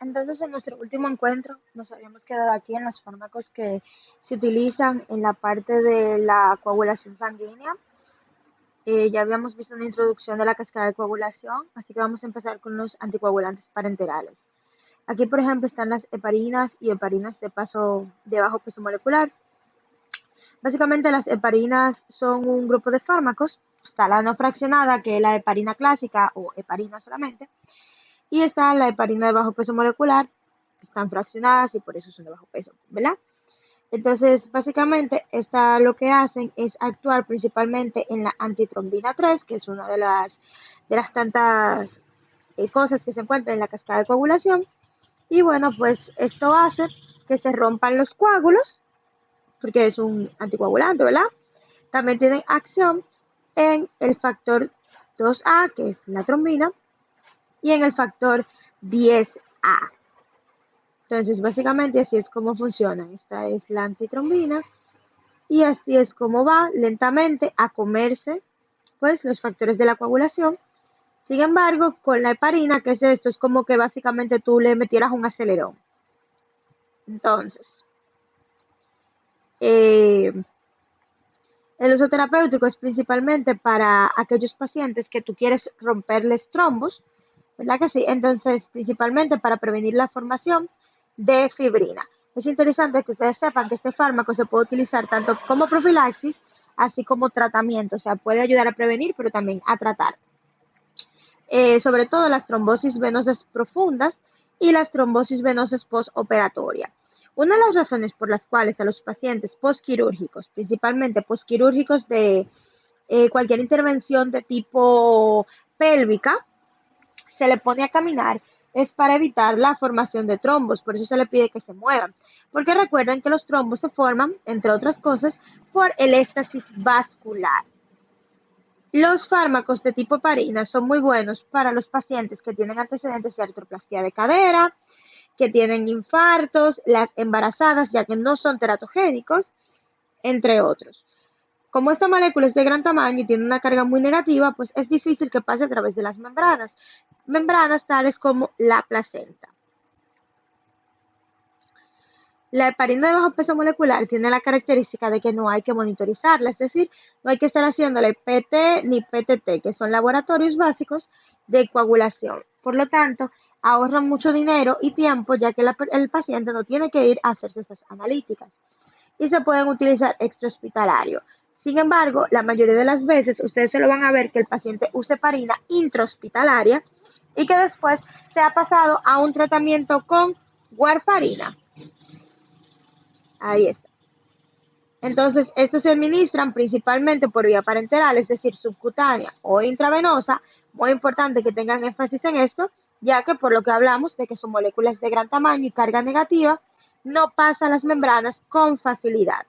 Entonces, en nuestro último encuentro nos habíamos quedado aquí en los fármacos que se utilizan en la parte de la coagulación sanguínea. Ya habíamos visto una introducción de la cascada de coagulación, así que vamos a empezar con los anticoagulantes parenterales. Aquí, por ejemplo, están las heparinas y heparinas de bajo peso molecular. Básicamente, las heparinas son un grupo de fármacos. Está la no fraccionada, que es la heparina clásica o heparina solamente, y está la heparina de bajo peso molecular, que están fraccionadas y por eso son de bajo peso, ¿verdad? Entonces, básicamente, lo que hacen es actuar principalmente en la antitrombina 3, que es una de las tantas cosas que se encuentran en la cascada de coagulación. Y bueno, pues esto hace que se rompan los coágulos, porque es un anticoagulante, ¿verdad? También tienen acción en el factor 2A, que es la trombina, y en el factor 10A. Entonces, básicamente así es como funciona. Esta es la antitrombina y así es como va lentamente a comerse pues los factores de la coagulación. Sin embargo, con la heparina, que es esto, es como que básicamente tú le metieras un acelerón. Entonces, eh, el uso terapéutico es principalmente para aquellos pacientes que tú quieres romperles trombos, ¿verdad que sí? Entonces, principalmente para prevenir la formación de fibrina. Es interesante que ustedes sepan que este fármaco se puede utilizar tanto como profilaxis, así como tratamiento, o sea, puede ayudar a prevenir, pero también a tratar. Sobre todo las trombosis venosas profundas y las trombosis venosas postoperatorias. Una de las razones por las cuales a los pacientes postquirúrgicos, principalmente postquirúrgicos de cualquier intervención de tipo pélvica, se le pone a caminar es para evitar la formación de trombos, por eso se le pide que se muevan. Porque recuerden que los trombos se forman, entre otras cosas, por el éxtasis vascular. Los fármacos de tipo heparina son muy buenos para los pacientes que tienen antecedentes de artroplastia de cadera, que tienen infartos, las embarazadas, ya que no son teratogénicos, entre otros. Como esta molécula es de gran tamaño y tiene una carga muy negativa, pues es difícil que pase a través de las membranas tales como la placenta. La heparina de bajo peso molecular tiene la característica de que no hay que monitorizarla, es decir, no hay que estar haciéndole PT ni PTT, que son laboratorios básicos de coagulación. Por lo tanto, ahorran mucho dinero y tiempo, ya que el paciente no tiene que ir a hacerse estas analíticas y se pueden utilizar extrahospitalario. Sin embargo, la mayoría de las veces ustedes se lo van a ver que el paciente use heparina intrahospitalaria y que después se ha pasado a un tratamiento con warfarina. Ahí está. Entonces, estos se administran principalmente por vía parenteral, es decir, subcutánea o intravenosa. Muy importante que tengan énfasis en esto, ya que por lo que hablamos de que son moléculas de gran tamaño y carga negativa, no pasan las membranas con facilidad.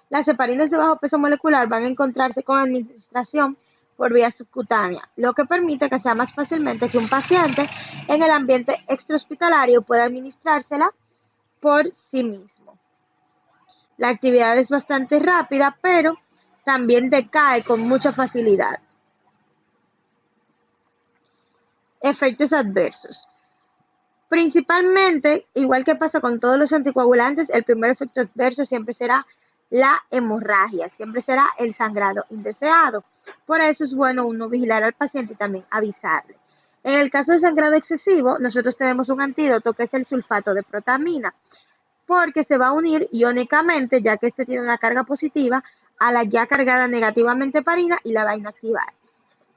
Las heparinas de bajo peso molecular van a encontrarse con administración por vía subcutánea, lo que permite que sea más fácilmente que un paciente en el ambiente extrahospitalario pueda administrársela por sí mismo. La actividad es bastante rápida, pero también decae con mucha facilidad. Efectos adversos. Principalmente, igual que pasa con todos los anticoagulantes, el primer efecto adverso siempre será la hemorragia, siempre será el sangrado indeseado. Por eso es bueno uno vigilar al paciente y también avisarle. En el caso de sangrado excesivo, nosotros tenemos un antídoto que es el sulfato de protamina, porque se va a unir iónicamente, ya que este tiene una carga positiva, a la ya cargada negativamente heparina y la va a inactivar.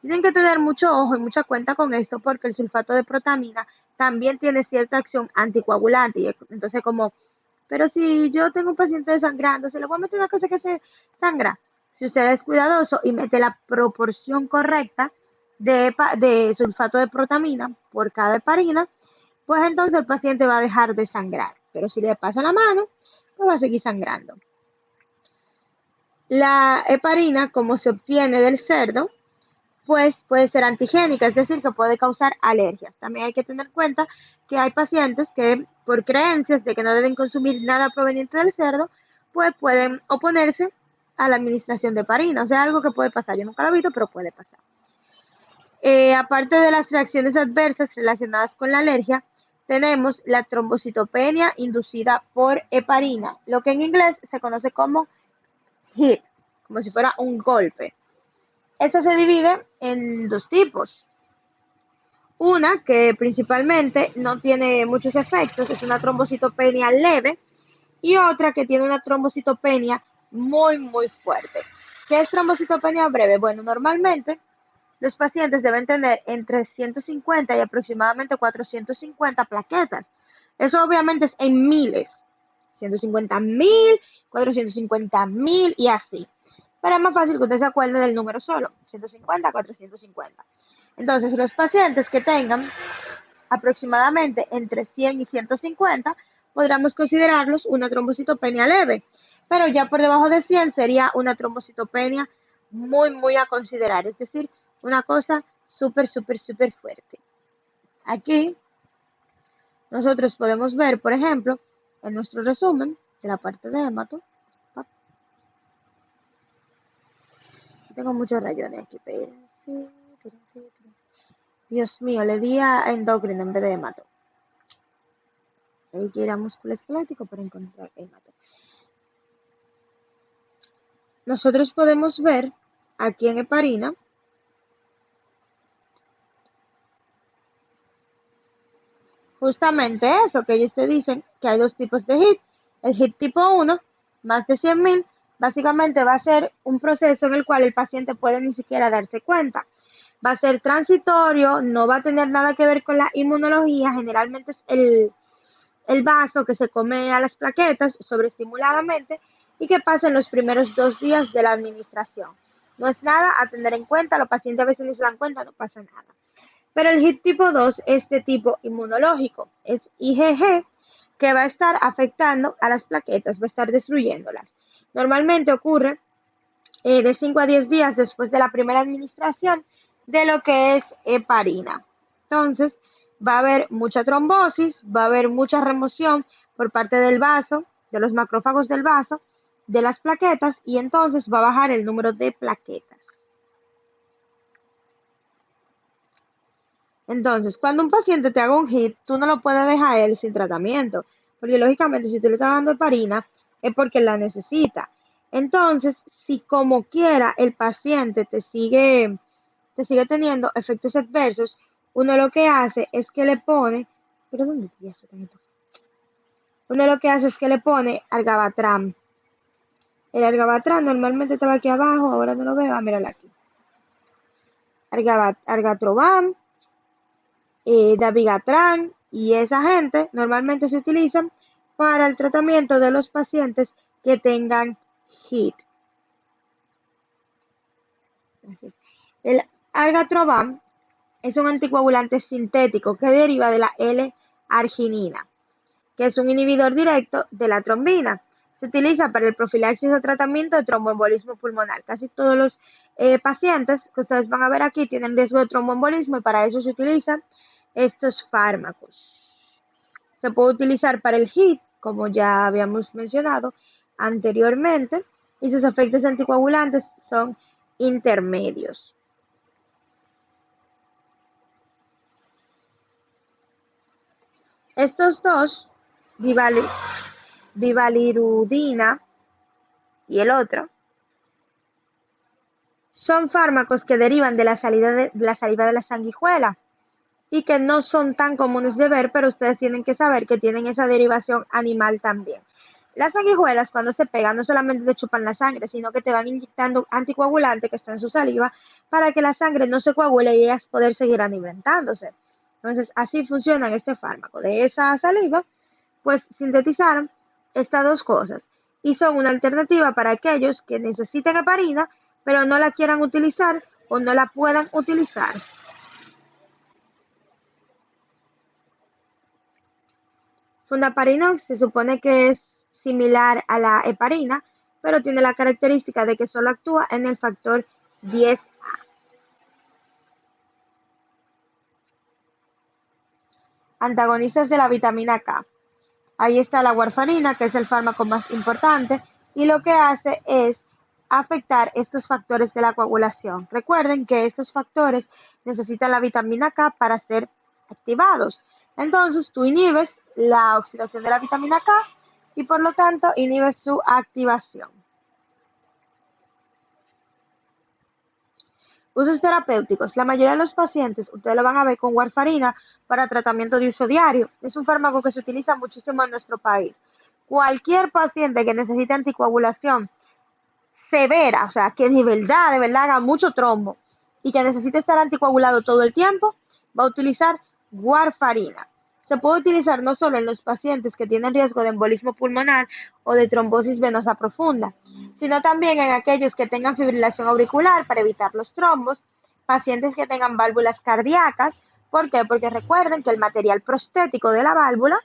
Tienen que tener mucho ojo y mucha cuenta con esto porque el sulfato de protamina también tiene cierta acción anticoagulante. Y entonces pero si yo tengo un paciente desangrando, se le voy a meter una cosa que se sangra. Si usted es cuidadoso y mete la proporción correcta de sulfato de protamina por cada heparina, pues entonces el paciente va a dejar de sangrar. Pero si le pasa la mano, pues va a seguir sangrando. La heparina, como se obtiene del cerdo, pues puede ser antigénica, es decir, que puede causar alergias. También hay que tener en cuenta que hay pacientes que por creencias de que no deben consumir nada proveniente del cerdo, pues pueden oponerse a la administración de heparina. O sea, algo que puede pasar. Yo nunca lo he visto, pero puede pasar. Aparte de las reacciones adversas relacionadas con la alergia, tenemos la trombocitopenia inducida por heparina, lo que en inglés se conoce como hit, como si fuera un golpe. Esta se divide en dos tipos. Una que principalmente no tiene muchos efectos, es una trombocitopenia leve, y otra que tiene una trombocitopenia muy fuerte. ¿Qué es trombocitopenia breve? Bueno, normalmente los pacientes deben tener entre 150 y aproximadamente 450 plaquetas. Eso obviamente es en miles. 150.000, 450.000 y así. Pero es más fácil que usted se acuerde del número solo, 150, 450. Entonces, los pacientes que tengan aproximadamente entre 100 y 150, podríamos considerarlos una trombocitopenia leve, pero ya por debajo de 100 sería una trombocitopenia muy a considerar, es decir, una cosa súper fuerte. Aquí nosotros podemos ver, por ejemplo, en nuestro resumen de la parte de hemato, tengo muchos rayones aquí, espérense. Dios mío, le di a endocrino en vez de hemato. Hay que ir a músculo esquelético para encontrar hemato. Nosotros podemos ver aquí en heparina justamente eso que ellos te dicen, que hay dos tipos de HIT. El HIT tipo 1, más de 100.000, básicamente va a ser un proceso en el cual el paciente puede ni siquiera darse cuenta. Va a ser transitorio, no va a tener nada que ver con la inmunología, generalmente es el vaso que se come a las plaquetas sobreestimuladamente y que pasa en los primeros 2 días de la administración. No es nada a tener en cuenta, los pacientes a veces ni se dan cuenta, no pasa nada. Pero el HIT tipo 2 es de tipo inmunológico, es IgG, que va a estar afectando a las plaquetas, va a estar destruyéndolas. Normalmente ocurre de 5 a 10 días después de la primera administración de lo que es heparina. Entonces, va a haber mucha trombosis, va a haber mucha remoción por parte del vaso, de los macrófagos del vaso, de las plaquetas, y entonces va a bajar el número de plaquetas. Entonces, cuando un paciente te haga un HIT, tú no lo puedes dejar a él sin tratamiento, porque lógicamente si tú le estás dando heparina es porque la necesita. Entonces, si como quiera el paciente te sigue teniendo efectos adversos, uno lo que hace es que le pone, ¿pero dónde está eso? Uno lo que hace es que le pone argabatram. El argabatram normalmente estaba aquí abajo, ahora no lo veo, míralo aquí. Argatrovam, dabigatran y esa gente normalmente se utilizan para el tratamiento de los pacientes que tengan HIT. Entonces, el argatrovam es un anticoagulante sintético que deriva de la L-arginina, que es un inhibidor directo de la trombina. Se utiliza para el profilaxis o tratamiento de tromboembolismo pulmonar. Casi todos los pacientes que ustedes van a ver aquí tienen riesgo de tromboembolismo y para eso se utilizan estos fármacos. Se puede utilizar para el HIT, como ya habíamos mencionado anteriormente, y sus efectos anticoagulantes son intermedios. Estos dos, vivalirudina y el otro, son fármacos que derivan de la saliva de la sanguijuela y que no son tan comunes de ver, pero ustedes tienen que saber que tienen esa derivación animal también. Las sanguijuelas cuando se pegan no solamente te chupan la sangre, sino que te van inyectando anticoagulante que está en su saliva para que la sangre no se coagule y ellas poder seguir alimentándose. Entonces, así funciona este fármaco. De esa saliva, pues sintetizaron estas dos cosas y son una alternativa para aquellos que necesiten heparina, pero no la quieran utilizar o no la puedan utilizar. Fundaparinux se supone que es similar a la heparina, pero tiene la característica de que solo actúa en el factor 10A. Antagonistas de la vitamina K. Ahí está la warfarina, que es el fármaco más importante, y lo que hace es afectar estos factores de la coagulación. Recuerden que estos factores necesitan la vitamina K para ser activados. Entonces tú inhibes la oxidación de la vitamina K y por lo tanto inhibes su activación. Usos terapéuticos. La mayoría de los pacientes, ustedes lo van a ver con warfarina para tratamiento de uso diario. Es un fármaco que se utiliza muchísimo en nuestro país. Cualquier paciente que necesite anticoagulación severa, o sea, que de verdad haga mucho trombo y que necesite estar anticoagulado todo el tiempo, va a utilizar warfarina. Se puede utilizar no solo en los pacientes que tienen riesgo de embolismo pulmonar o de trombosis venosa profunda, sino también en aquellos que tengan fibrilación auricular para evitar los trombos, pacientes que tengan válvulas cardíacas. ¿Por qué? Porque recuerden que el material prostético de la válvula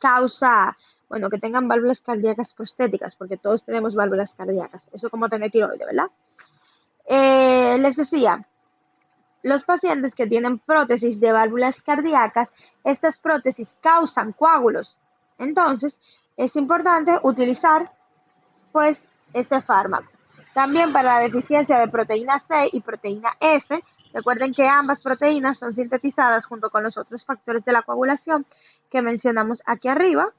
causa, bueno, que tengan válvulas cardíacas prostéticas, porque todos tenemos válvulas cardíacas. Eso como tener tiroides, ¿verdad? Les decía, los pacientes que tienen prótesis de válvulas cardíacas, estas prótesis causan coágulos. Entonces, es importante utilizar, pues, este fármaco. También para la deficiencia de proteína C y proteína F, recuerden que ambas proteínas son sintetizadas junto con los otros factores de la coagulación que mencionamos aquí arriba.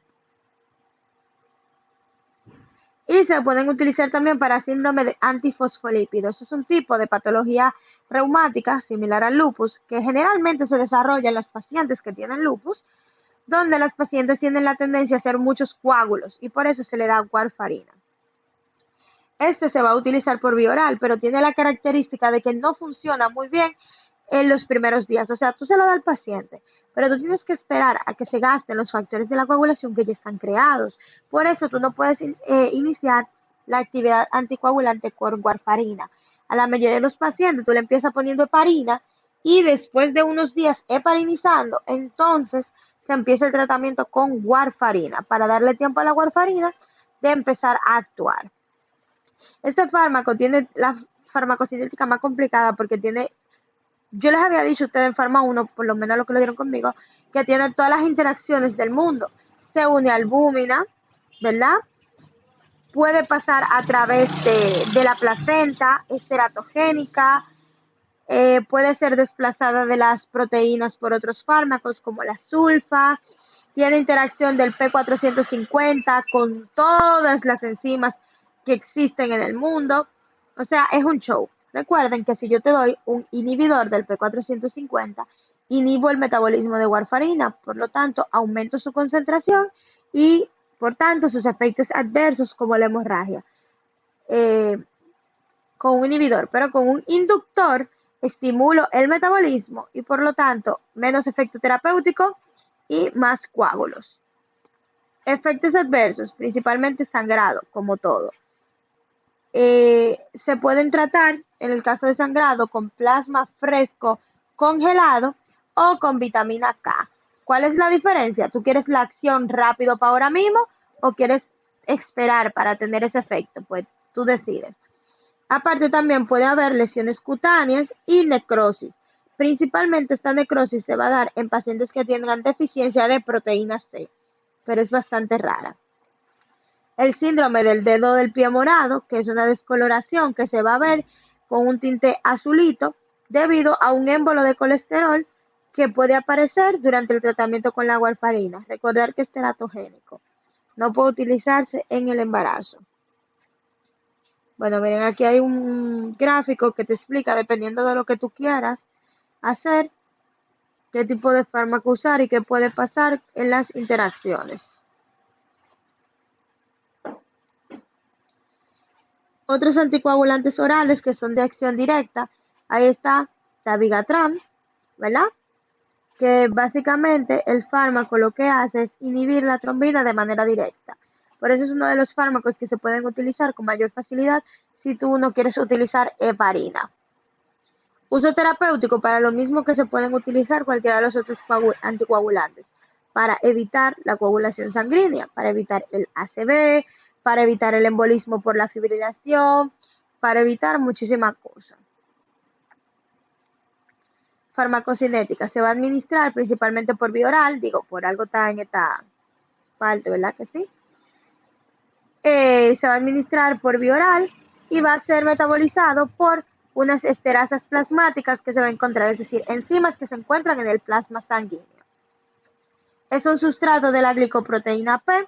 Y se pueden utilizar también para síndrome de antifosfolípidos. Es un tipo de patología reumática similar al lupus que generalmente se desarrolla en los pacientes que tienen lupus, donde los pacientes tienen la tendencia a hacer muchos coágulos y por eso se le da warfarina. Este se va a utilizar por vía oral, pero tiene la característica de que no funciona muy bien en los primeros días. O sea, tú se lo das al paciente, pero tú tienes que esperar a que se gasten los factores de la coagulación que ya están creados. Por eso tú no puedes iniciar la actividad anticoagulante con warfarina. A la mayoría de los pacientes tú le empiezas poniendo heparina y después de unos días heparinizando, entonces se empieza el tratamiento con warfarina para darle tiempo a la warfarina de empezar a actuar. Este fármaco tiene la farmacocinética más complicada porque tiene, yo les había dicho a ustedes en Farma 1, por lo menos lo que lo dieron conmigo, que tiene todas las interacciones del mundo. Se une a albúmina, ¿verdad? Puede pasar a través de la placenta, es teratogénica, puede ser desplazada de las proteínas por otros fármacos como la sulfa, tiene interacción del P450 con todas las enzimas que existen en el mundo. O sea, es un show. Recuerden que si yo te doy un inhibidor del P450, inhibo el metabolismo de warfarina, por lo tanto, aumento su concentración y, por tanto, sus efectos adversos como la hemorragia. Con un inhibidor, pero con un inductor estimulo el metabolismo y, por lo tanto, menos efecto terapéutico y más coágulos. Efectos adversos, principalmente sangrado, como todo. Se pueden tratar, en el caso de sangrado, con plasma fresco congelado o con vitamina K. ¿Cuál es la diferencia? ¿Tú quieres la acción rápido para ahora mismo o quieres esperar para tener ese efecto? Pues tú decides. Aparte también puede haber lesiones cutáneas y necrosis. Principalmente esta necrosis se va a dar en pacientes que tengan deficiencia de proteína C, pero es bastante rara. El síndrome del dedo del pie morado, que es una descoloración que se va a ver con un tinte azulito debido a un émbolo de colesterol que puede aparecer durante el tratamiento con la warfarina. Recordar que es teratogénico. No puede utilizarse en el embarazo. Bueno, miren, aquí hay un gráfico que te explica, dependiendo de lo que tú quieras hacer, qué tipo de fármaco usar y qué puede pasar en las interacciones. Otros anticoagulantes orales que son de acción directa, ahí está dabigatran, ¿verdad? Que básicamente el fármaco lo que hace es inhibir la trombina de manera directa. Por eso es uno de los fármacos que se pueden utilizar con mayor facilidad si tú no quieres utilizar heparina. Uso terapéutico para lo mismo que se pueden utilizar cualquiera de los otros anticoagulantes, para evitar la coagulación sanguínea, para evitar el ACV, para evitar el embolismo por la fibrilación, para evitar muchísimas cosas. Farmacocinética se va a administrar principalmente por vía oral, digo, por algo está en esta parte, ¿verdad que sí? Se va a administrar por vía oral y va a ser metabolizado por unas esterasas plasmáticas que se va a encontrar, es decir, enzimas que se encuentran en el plasma sanguíneo. Es un sustrato de la glicoproteína P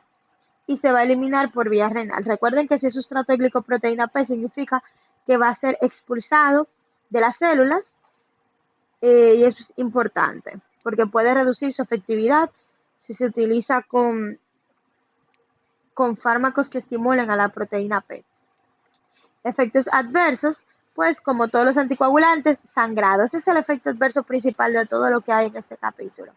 y se va a eliminar por vía renal. Recuerden que si es sustrato de glicoproteína P significa que va a ser expulsado de las células y eso es importante porque puede reducir su efectividad si se utiliza con fármacos que estimulen a la proteína P. Efectos adversos, pues como todos los anticoagulantes, sangrado. Ese es el efecto adverso principal de todo lo que hay en este capítulo.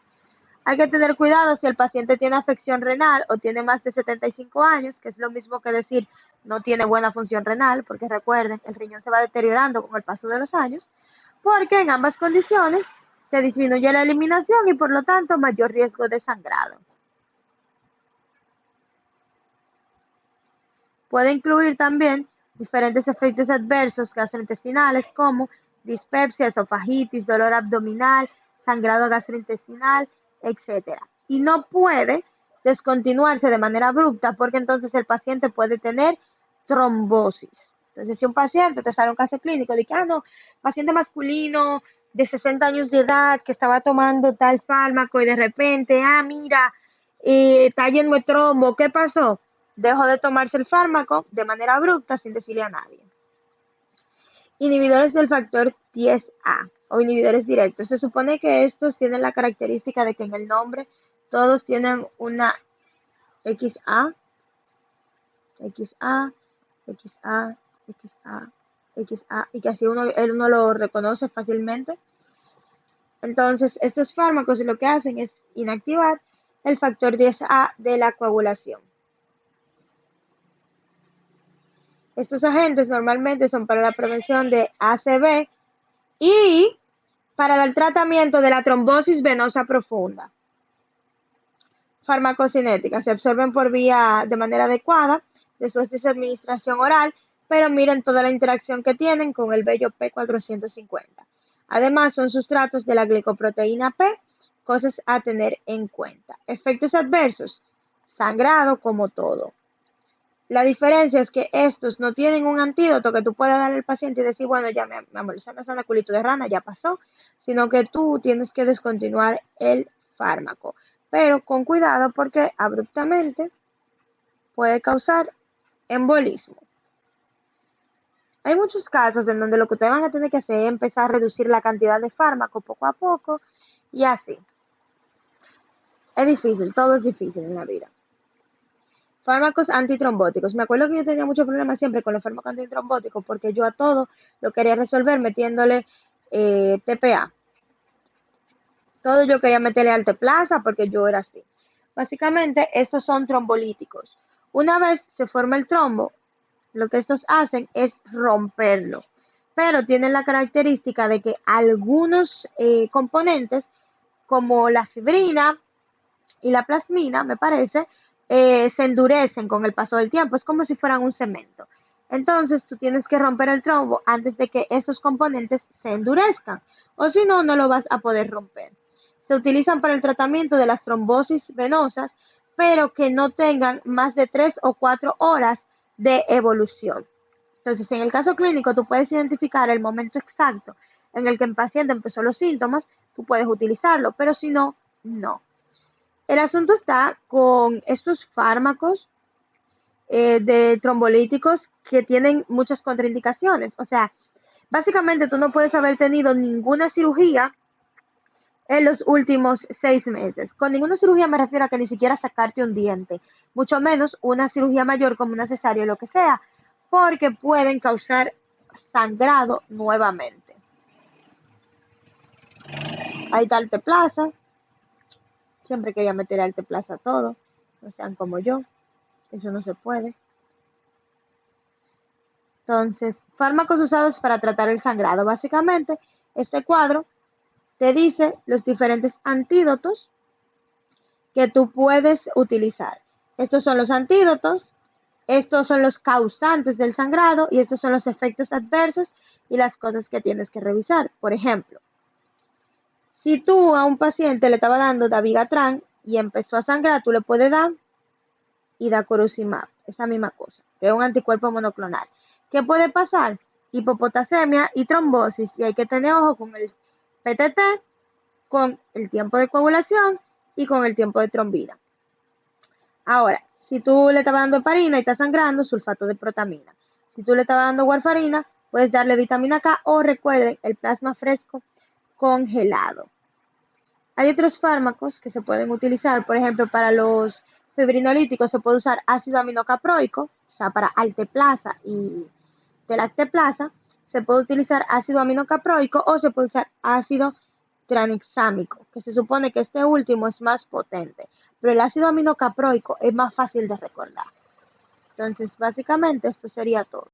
Hay que tener cuidado si el paciente tiene afección renal o tiene más de 75 años, que es lo mismo que decir no tiene buena función renal, porque recuerden, el riñón se va deteriorando con el paso de los años, porque en ambas condiciones se disminuye la eliminación y por lo tanto mayor riesgo de sangrado. Puede incluir también diferentes efectos adversos gastrointestinales como dispepsia, esofagitis, dolor abdominal, sangrado gastrointestinal, etc. Y no puede descontinuarse de manera abrupta porque entonces el paciente puede tener trombosis. Entonces, si un paciente te sale un caso clínico de que, no, paciente masculino de 60 años de edad que estaba tomando tal fármaco y de repente, mira, está lleno de trombo, ¿qué pasó? Dejó de tomarse el fármaco de manera abrupta sin decirle a nadie. Inhibidores del factor 10A o inhibidores directos. Se supone que estos tienen la característica de que en el nombre todos tienen una XA, XA, XA, XA, XA, y que así uno lo reconoce fácilmente. Entonces, estos fármacos lo que hacen es inactivar el factor 10A de la coagulación. Estos agentes normalmente son para la prevención de ACV y para el tratamiento de la trombosis venosa profunda. Farmacocinética, se absorben por vía de manera adecuada después de su administración oral, pero miren toda la interacción que tienen con el vello P450. Además, son sustratos de la glicoproteína P, cosas a tener en cuenta. Efectos adversos, sangrado como todo. La diferencia es que estos no tienen un antídoto que tú puedas dar al paciente y decir, bueno, ya me molesta una culito de rana, ya pasó, sino que tú tienes que descontinuar el fármaco. Pero con cuidado porque abruptamente puede causar embolismo. Hay muchos casos en donde lo que ustedes van a tener que hacer es empezar a reducir la cantidad de fármaco poco a poco y así. Es difícil, todo es difícil en la vida. Fármacos antitrombóticos. Me acuerdo que yo tenía muchos problemas siempre con los fármacos antitrombóticos porque yo a todo lo quería resolver metiéndole TPA. Todo yo quería meterle alteplasa porque yo era así. Básicamente, estos son trombolíticos. Una vez se forma el trombo, lo que estos hacen es romperlo. Pero tienen la característica de que algunos componentes, como la fibrina y la plasmina, me parece, se endurecen con el paso del tiempo, es como si fueran un cemento. Entonces tú tienes que romper el trombo antes de que esos componentes se endurezcan, o si no, no lo vas a poder romper. Se utilizan para el tratamiento de las trombosis venosas, pero que no tengan más de 3 o 4 horas de evolución. Entonces, en el caso clínico, tú puedes identificar el momento exacto en el que el paciente empezó los síntomas, tú puedes utilizarlo, pero si no, no. El asunto está con estos fármacos de trombolíticos que tienen muchas contraindicaciones. O sea, básicamente tú no puedes haber tenido ninguna cirugía en los últimos 6 meses. Con ninguna cirugía me refiero a que ni siquiera sacarte un diente, mucho menos una cirugía mayor como una cesárea o lo que sea, porque pueden causar sangrado nuevamente. Ahí está alteplasa. Siempre quería meter alteplasa a todo, no sean como yo, eso no se puede. Entonces, fármacos usados para tratar el sangrado. Básicamente, este cuadro te dice los diferentes antídotos que tú puedes utilizar. Estos son los antídotos, estos son los causantes del sangrado y estos son los efectos adversos y las cosas que tienes que revisar. Por ejemplo, si tú a un paciente le estaba dando dabigatran y empezó a sangrar, tú le puedes dar hidacoruzumab, esa misma cosa, que es un anticuerpo monoclonal. ¿Qué puede pasar? Hipopotasemia y trombosis, y hay que tener ojo con el PTT, con el tiempo de coagulación y con el tiempo de trombina. Ahora, si tú le estabas dando heparina y está sangrando, sulfato de protamina. Si tú le estabas dando warfarina, puedes darle vitamina K o recuerden el plasma fresco congelado. Hay otros fármacos que se pueden utilizar, por ejemplo, para los fibrinolíticos se puede usar ácido aminocaproico, o sea, para alteplasa y galacteplasa, se puede utilizar ácido aminocaproico o se puede usar ácido tranexámico, que se supone que este último es más potente, pero el ácido aminocaproico es más fácil de recordar. Entonces, básicamente esto sería todo.